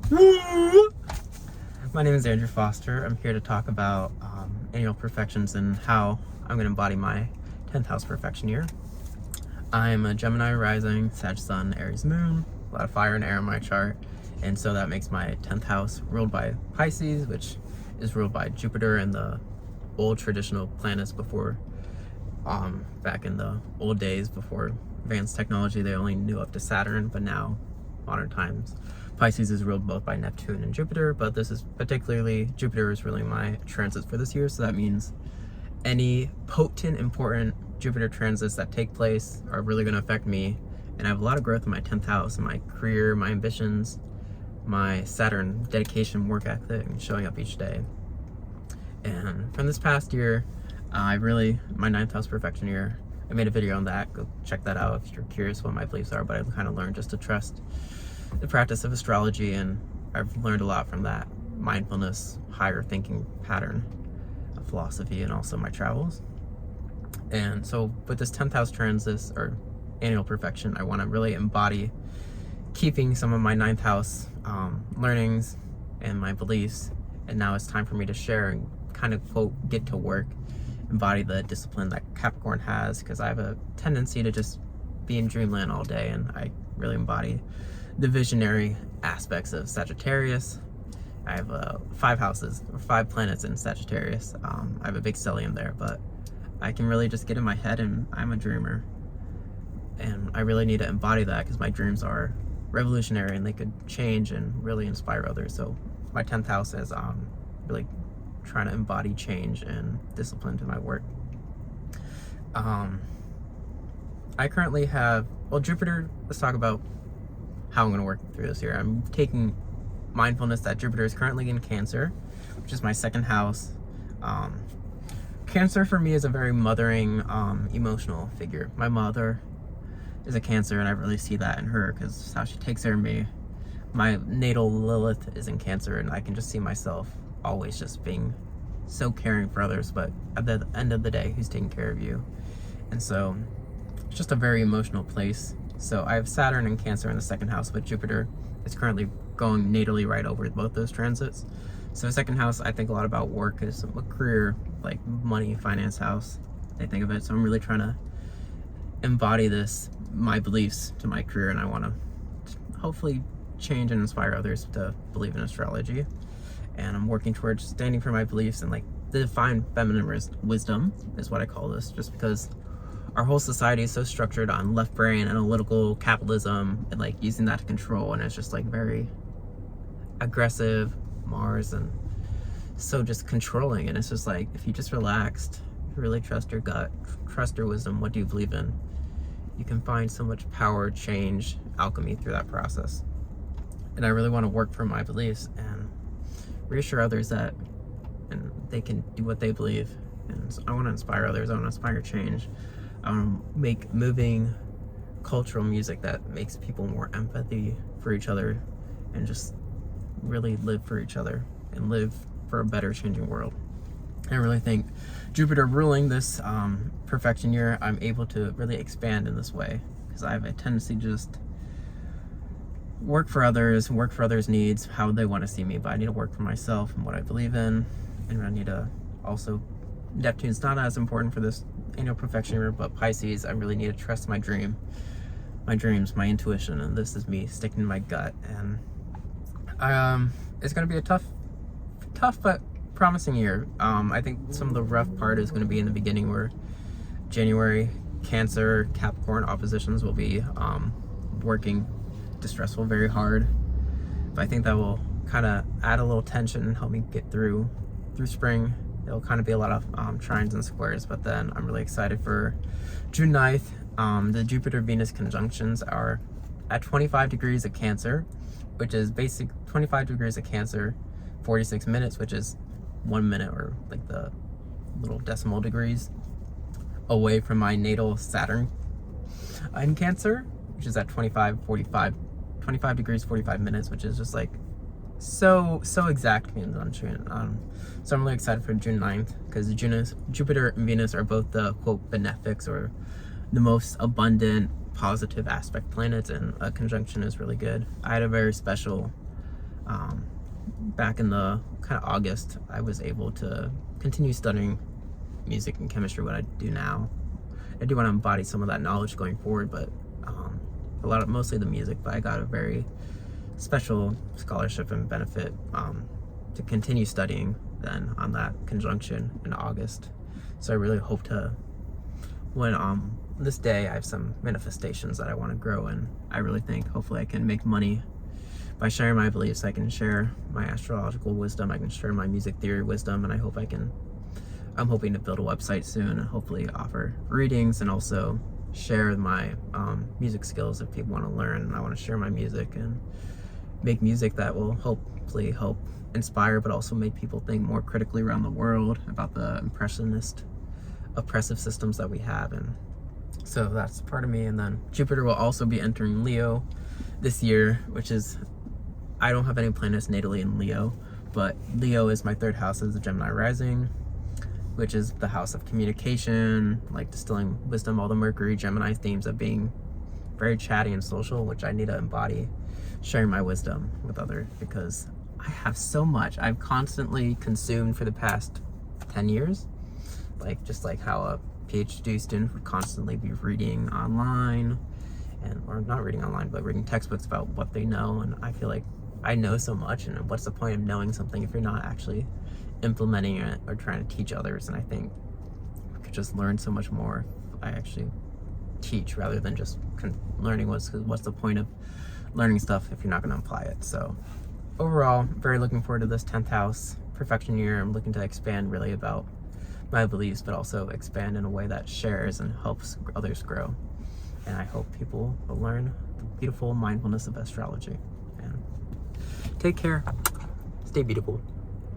Woo! My name is Andrew Foster. I'm here to talk about annual perfections and how I'm going to embody my 10th house perfection year. I'm a Gemini rising, Sag Sun, Aries Moon, a lot of fire and air in my chart, and so that makes my 10th house ruled by Pisces, which is ruled by Jupiter and the old traditional planets before, back in the old days before advanced technology, they only knew up to Saturn, but now, modern times, Pisces is ruled both by Neptune and Jupiter, but this is particularly, Jupiter is ruling my transits for this year, so that means any potent, important Jupiter transits that take place are really going to affect me, and I have a lot of growth in my 10th house, in my career, my ambitions, my Saturn dedication, work ethic, and showing up each day. And from this past year, my 9th house perfection year, I made a video on that. Go check that out if you're curious what my beliefs are, but I've kind of learned just to trust the practice of astrology, and I've learned a lot from that mindfulness, higher thinking pattern of philosophy, and also my travels. And so with this 10th house transit, or annual perfection, I want to really embody keeping some of my 9th house learnings and my beliefs, and now it's time for me to share and kind of, quote, get to work, embody the discipline that Capricorn has, because I have a tendency to just be in dreamland all day, and I really embody the visionary aspects of Sagittarius. I have 5 planets in Sagittarius. I have a big stellium there, but I can really just get in my head, and I'm a dreamer, and I really need to embody that because my dreams are revolutionary and they could change and really inspire others. So my 10th house is really trying to embody change and discipline to my work. I currently have, Jupiter, let's talk about how I'm going to work through this year. I'm taking mindfulness that Jupiter is currently in Cancer, which is my 2nd house. Cancer for me is a very mothering, emotional figure. My mother is a Cancer, and I really see that in her because how she takes care of me. My natal Lilith is in Cancer, and I can just see myself always just being so caring for others, but at the end of the day, who's taking care of you? And so it's just a very emotional place. So I have Saturn and Cancer in the 2nd house, but Jupiter is currently going natally right over both those transits. So 2nd house, I think a lot about work, is a career, like money, finance house, I think of it. So I'm really trying to embody my beliefs to my career, and I want to hopefully change and inspire others to believe in astrology. And I'm working towards standing for my beliefs, and like the divine feminine wisdom is what I call this, just because our whole society is so structured on left brain, analytical capitalism, and like using that to control, and it's just like very aggressive, Mars, and so just controlling. And it's just like, if you just relaxed, really trust your gut, trust your wisdom, what do you believe in, you can find so much power, change, alchemy through that process. And I really want to work for my beliefs and reassure others that and they can do what they believe. And so I want to inspire others. I want to inspire change. I want to make moving cultural music that makes people more empathy for each other and just really live for each other and live for a better changing world. I really think Jupiter ruling this perfection year, I'm able to really expand in this way, because I have a tendency to just work for others needs, how they want to see me, but I need to work for myself and what I believe in. And I need to also, Neptune's not as important for this annual perfection year, but Pisces, I really need to trust my dreams, my intuition, and this is me sticking to my gut. And it's going to be a tough but promising year. I think some of the rough part is going to be in the beginning, where January Cancer Capricorn oppositions will be working distressful, very hard, but I think that will kind of add a little tension and help me get through spring. It'll kind of be a lot of trines and squares, but then I'm really excited for June 9th. The Jupiter-Venus conjunctions are at 25 degrees of Cancer, which is 25 degrees of Cancer, 46 minutes, which is 1 minute, or like the little decimal degrees away from my natal Saturn in Cancer, which is at 25 degrees 45 minutes, which is just like so exact conjunction. So I'm really excited for June 9th, because Jupiter and Venus are both the, quote, benefics, or the most abundant positive aspect planets, and a conjunction is really good. I had a very special back in the kind of August, I was able to continue studying music and chemistry, what I do now. I do want to embody some of that knowledge going forward, but mostly the music, but I got a very special scholarship and benefit to continue studying then on that conjunction in August. So I really hope to, when this day I have some manifestations that I want to grow, and I really think hopefully I can make money by sharing my beliefs. I can share my astrological wisdom, I can share my music theory wisdom, and I'm hoping to build a website soon and hopefully offer readings and also share my music skills if people want to learn. And I want to share my music and make music that will hopefully help inspire, but also make people think more critically around the world about the impressionist oppressive systems that we have. And so that's part of me. And then Jupiter will also be entering Leo this year, which is, I don't have any planets natally in Leo, but Leo is my third house as a Gemini rising, which is the house of communication, like distilling wisdom, all the Mercury Gemini themes of being very chatty and social, which I need to embody, sharing my wisdom with others, because I have so much I've constantly consumed for the past 10 years, like just like how a PhD student would constantly be reading online, or not reading online, but reading textbooks about what they know. And I feel like I know so much, and what's the point of knowing something if you're not actually implementing it or trying to teach others? And I think I could just learn so much more if I actually teach rather than just learning. What's the point of learning stuff if you're not going to apply it? So overall, very looking forward to this 10th house perfection year. I'm looking to expand really about my beliefs, but also expand in a way that shares and helps others grow. And I hope people will learn the beautiful mindfulness of astrology. And take care. Stay beautiful.